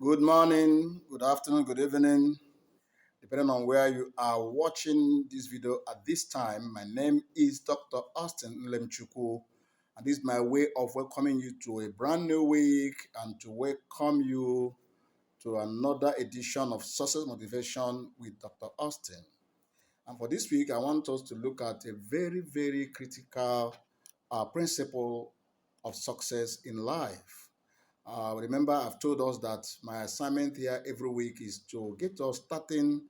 Good morning, good afternoon, good evening, depending on where you are watching this video at this time. My name is Dr. Austen Lemchuku, and this is my way of welcoming you to a brand new week and to welcome you to another edition of Success Motivation with Dr. Austen. And for this week, I want us to look at a very, very critical principle of success in life. Remember, I've told us that my assignment here every week is to get us starting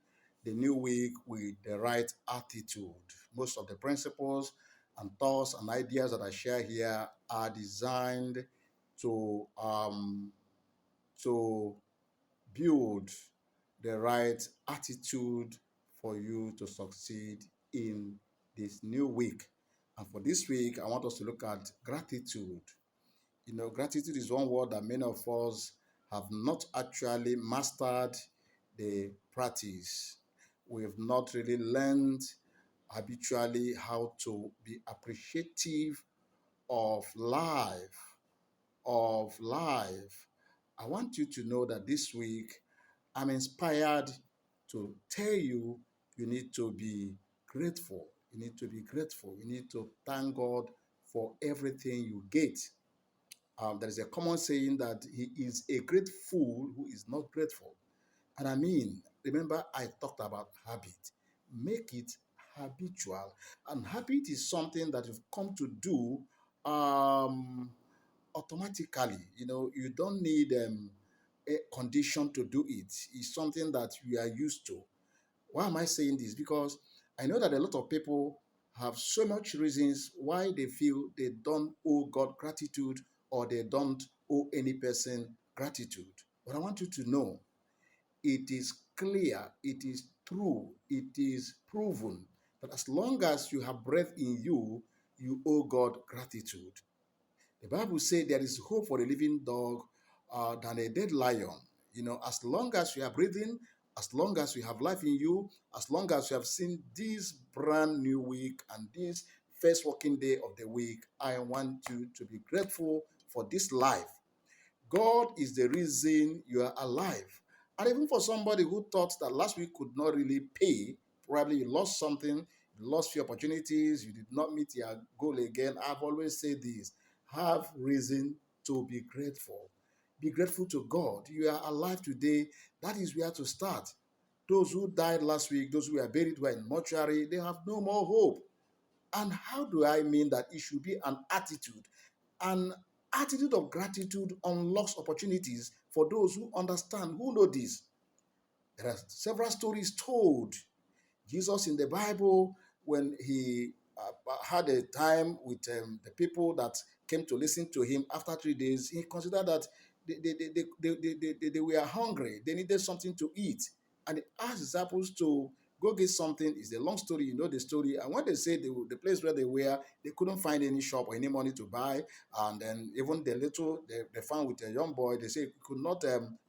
the new week with the right attitude. Most of the principles and thoughts and ideas that I share here are designed to to build the right attitude for you to succeed in this new week. And for this week, I want us to look at gratitude. Gratitude is one word that many of us have not actually mastered the practice. We have not really learned habitually how to be appreciative of life, I want you to know that this week I'm inspired to tell you you need to be grateful. You need to be grateful. You need to thank God for everything you get. There is a common saying that he is a great fool who is not grateful. And I mean, remember I talked about habit. Make it habitual. And habit is something that you've come to do automatically. You don't need a condition to do it. It's something that we are used to. Why am I saying this? Because I know that a lot of people have so much reasons why they feel they don't owe God gratitude or they don't owe any person gratitude. But I want you to know it is clear, it is true, it is proven that as long as you have breath in you, you owe God gratitude. The Bible says there is hope for a living dog than a dead lion. As long as you are breathing, as long as you have life in you, as long as you have seen this brand new week and this first working day of the week, I want you to be grateful for this life. God is the reason you are alive. And even for somebody who thought that last week could not really pay, probably you lost something, you lost few opportunities, you did not meet your goal again. I've always said this: have reason to be grateful. Be grateful to God. You are alive today. That is where to start. Those who died last week, those who were buried, were in mortuary, they have no more hope. And how do I mean that? It should be an attitude. An attitude of gratitude unlocks opportunities for those who understand, who know this. There are several stories told. Jesus in the Bible, when he had a time with the people that came to listen to him after 3 days, he considered that they were hungry. They needed something to eat. And he asked his disciples to go get something. It's a long story. You know the story. And when they said the place where they were, they couldn't find any shop or any money to buy. And then even the little they found with a young boy, they said it could not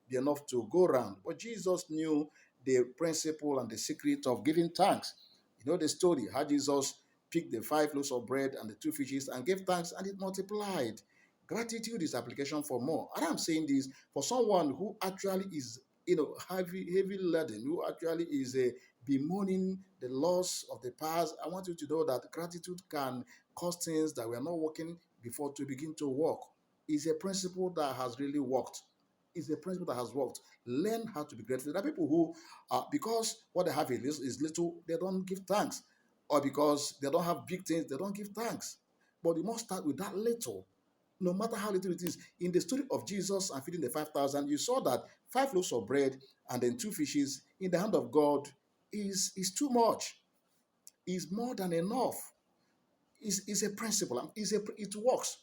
be enough to go around. But Jesus knew the principle and the secret of giving thanks. You know the story, how Jesus picked the 5 loaves of bread and the 2 fishes and gave thanks and it multiplied. Gratitude is application for more. And I'm saying this for someone who actually is, heavy laden, who actually is bemoaning the loss of the past. I want you to know that gratitude can cause things that were not working before to begin to work. It's a principle that has really worked. It's a principle that has worked. Learn how to be grateful. There are people who, because what they have is little, they don't give thanks. Or because they don't have big things, they don't give thanks. But you must start with that little, no matter how little it is. In the story of Jesus and feeding the 5,000, you saw that 5 loaves of bread and then 2 fishes in the hand of God is too much. Is more than enough. Is a principle. It works.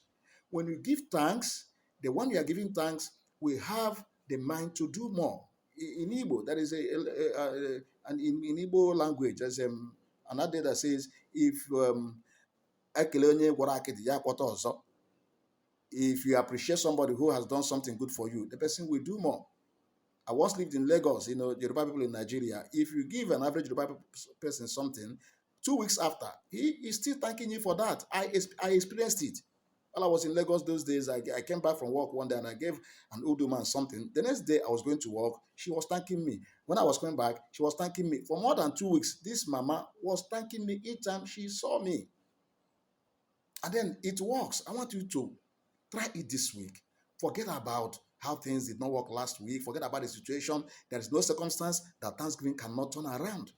When you give thanks, the one you are giving thanks will have the mind to do more. In Igbo, there is and in Igbo language, there's another that says, if ekele onye gwara akịdị ya kwọta ọzọ. If you appreciate somebody who has done something good for you, the person will do more. I once lived in Lagos, Yoruba people in Nigeria. If you give an average Yoruba person something, 2 weeks after, he is still thanking you for that. I experienced it. While I was in Lagos those days, I came back from work one day and I gave an old woman something. The next day I was going to work, she was thanking me. When I was coming back, she was thanking me. For more than 2 weeks, this mama was thanking me each time she saw me. And then it works. I want you to try it this week. Forget about how things did not work last week. Forget about the situation. There is no circumstance that Thanksgiving cannot turn around.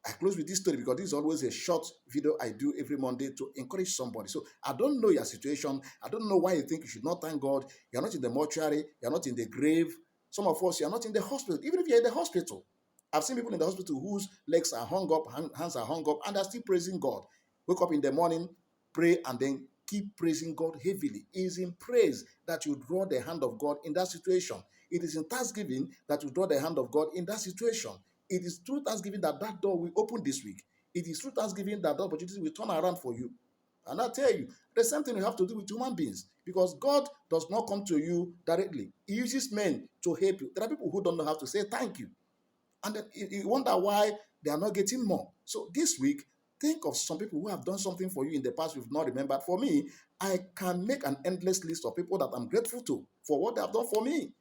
I close with this story because this is always a short video I do every Monday to encourage somebody. So I don't know your situation. I don't know why you think you should not thank God. You're not in the mortuary. You're not in the grave. Some of us, you're not in the hospital. Even if you're in the hospital, I've seen people in the hospital whose legs are hung up, hands are hung up, and they're still praising God. Wake up in the morning, pray, and then keep praising God heavily. It is in praise that you draw the hand of God in that situation. It is in thanksgiving that you draw the hand of God in that situation. It is through thanksgiving that that door will open this week. It is through thanksgiving that the opportunity will turn around for you. And I tell you, the same thing you have to do with human beings because God does not come to you directly. He uses men to help you. There are people who don't know how to say thank you. And then you wonder why they are not getting more. So this week, think of some people who have done something for you in the past you've not remembered. For me, I can make an endless list of people that I'm grateful to for what they have done for me.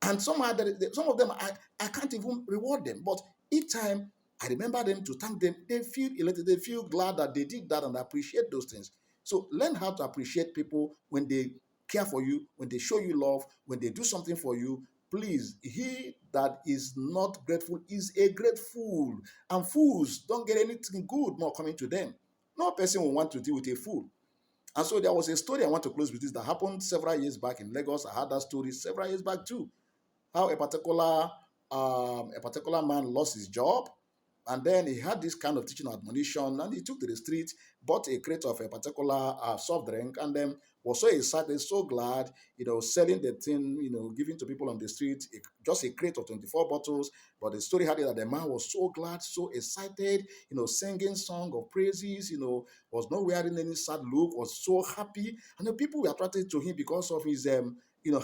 And some of them, I can't even reward them. But each time I remember them to thank them, they feel elated, they feel glad that they did that and appreciate those things. So learn how to appreciate people when they care for you, when they show you love, when they do something for you. Please, he that is not grateful is a great fool. And fools don't get anything good more coming to them. No person will want to deal with a fool. And so there was a story I want to close with this that happened several years back in Lagos. I had that story several years back too how a particular man lost his job, and then he had this kind of teaching admonition, and he took to the street, bought a crate of a particular soft drink, and then was so excited, so glad, selling the thing, giving to people on the street, just a crate of 24 bottles. But the story had it that the man was so glad, so excited, singing song of praises, was not wearing any sad look, was so happy, and the people were attracted to him because of his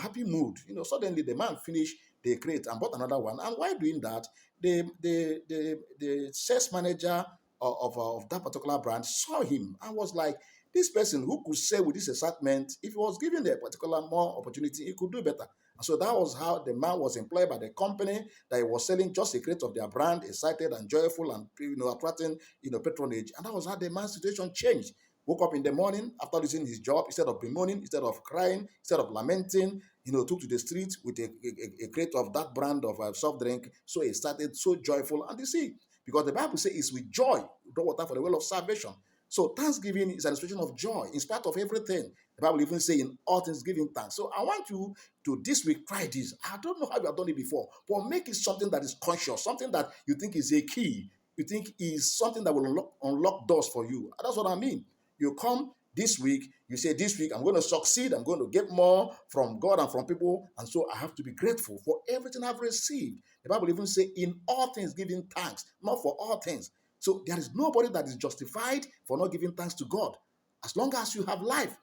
happy mood. Suddenly the man finished the crate and bought another one. And while doing that, the sales manager of that particular brand saw him and was like, this person who could sell with this excitement, if he was given a particular more opportunity, he could do better. And so that was how the man was employed by the company that he was selling just a crate of their brand, excited and joyful and attracting patronage. And that was how the man's situation changed. Woke up in the morning after losing his job, instead of bemoaning, instead of crying, instead of lamenting, took to the street with a crate of that brand of soft drink. So he started so joyful. And you see, because the Bible says it's with joy, draw water for the well of salvation. So thanksgiving is an expression of joy in spite of everything. The Bible even says in all things giving thanks. So I want you to this week try this. I don't know how you have done it before, but make it something that is conscious, something that you think is a key, you think is something that will unlock doors for you. That's what I mean. You come this week, you say, this week I'm going to succeed, I'm going to get more from God and from people, and so I have to be grateful for everything I've received. The Bible even says, in all things giving thanks, not for all things. So there is nobody that is justified for not giving thanks to God. As long as you have life.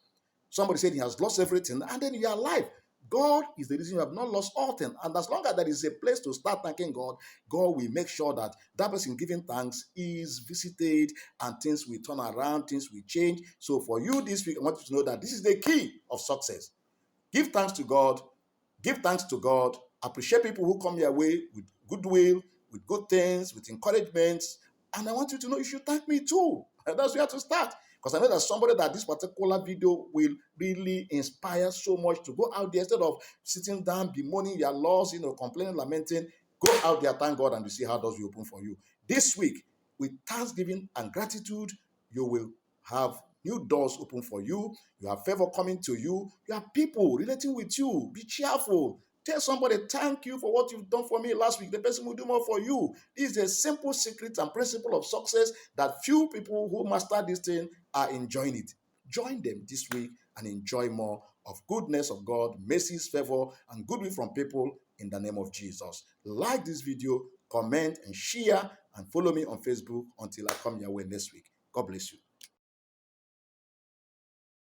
Somebody said he has lost everything, and then you are alive. God is the reason you have not lost all things. And as long as there is a place to start thanking God, God will make sure that that person giving thanks is visited and things will turn around, things will change. So for you this week, I want you to know that this is the key of success. Give thanks to God. Give thanks to God. Appreciate people who come your way with goodwill, with good things, with encouragements. And I want you to know you should thank me too. And that's where you have to start. Because I know that somebody that this particular video will really inspire so much to go out there instead of sitting down, bemoaning your loss, complaining, lamenting. Go out there, thank God, and you see how doors will open for you. This week, with thanksgiving and gratitude, you will have new doors open for you. You have favor coming to you. You have people relating with you. Be cheerful. Tell somebody, thank you for what you've done for me last week. The person will do more for you. This is a simple secret and principle of success that few people who master this thing are enjoying it. Join them this week and enjoy more of goodness of God, mercies, favor, and goodwill from people in the name of Jesus. Like this video, comment and share, and follow me on Facebook until I come your way next week. God bless you.